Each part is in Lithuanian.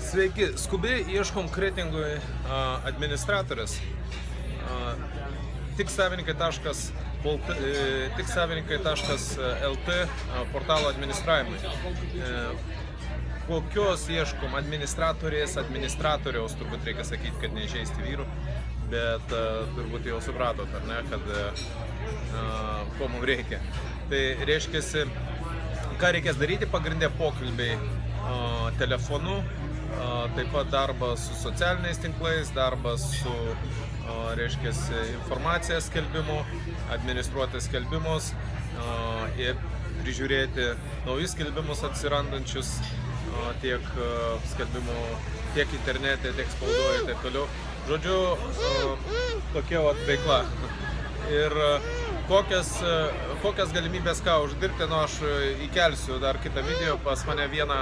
Sveiki, skubiai ieškom kretingui administratorės. Tiksavininkai.lt portalo administravimui. Kokios ieškom administratoriaus, turbūt reikia sakyti, kad neižeisti vyrų, bet turbūt jau supratot, ar ne, kad ko mums reikia. Tai reiškiasi, ką reikės daryti, pagrindė pokalbiai telefonu, taip pat darbas su socialiniais tinklais, darbas su informacija skelbimu, administruoti skelbimus ir prižiūrėti naujus skelbimus atsirandančius tiek skelbimų, tiek internete, tiek spaudoje ir taip toliau. Žodžiu, tokia veikla. Ir kokias galimybės ką uždirbti, aš įkelsiu dar kitą video, pas mane vieną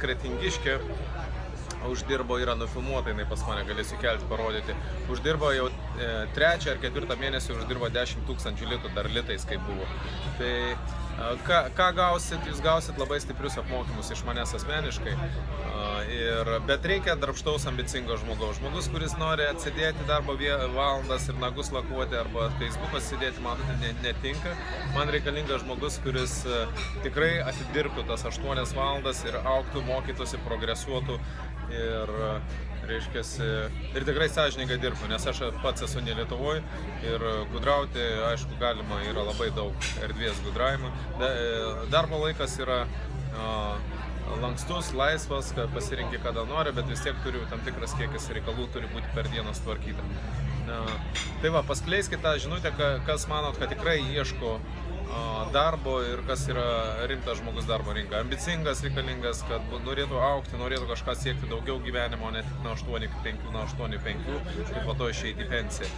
kretingiškė uždirbo, yra nufilmuota, jinai pas mane galėsiu įkelti, parodyti. Uždirbo jau 3 ar 4 mėnesį, uždirbo 10 000 litų, dar litais kaip buvo. Tai ką gausit, jūs gausit labai stiprius apmokymus iš manęs asmeniškai, bet reikia darbštaus, ambicingo žmogus, kuris nori atsidėti darbo valandas ir nagus lakuoti arba Facebooką sėdėti, man netinka. Man reikalingas žmogus, kuris tikrai atidirbtų tas 8 valandas ir augtų, mokytųsi, progresuotų ir tikrai sąžiningai dirbu, nes aš pats esu ne Lietuvoje ir gudrauti, aišku, galima, yra labai daug erdvės gudravimui. Darbo laikas yra lankstus, laisvas, pasirinkti kada nori, bet vis tiek turiu tam tikras kiekis reikalų, turi būti per dieną sutvarkyta. Tai va, paskleiskite tą žinutę, kas manot, kad tikrai ieško darbo ir kas yra rimtas žmogus darbo rinka. Ambicingas, reikalingas, kad norėtų augti, norėtų kažką siekti daugiau gyvenimo, ne tik nuo 8-5 ir po to išeiti į pensiją.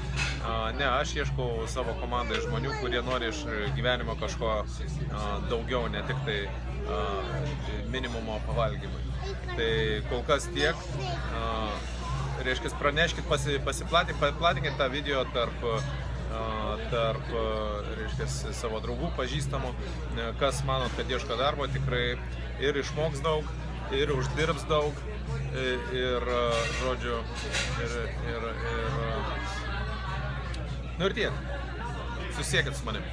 Ne, aš ieškau savo komandai žmonių, kurie nori iš gyvenimo kažko daugiau, ne tik tai minimumo pavalgymui. Tai kol kas tiek. Reiškia, praneškit, platinkit tą video tarp savo draugų, pažįstamų, kas manot, kad ieško darbo, tikrai ir išmoks daug, ir uždirbs daug, ir žodžiu, ir tiek. Susiekit su manimi.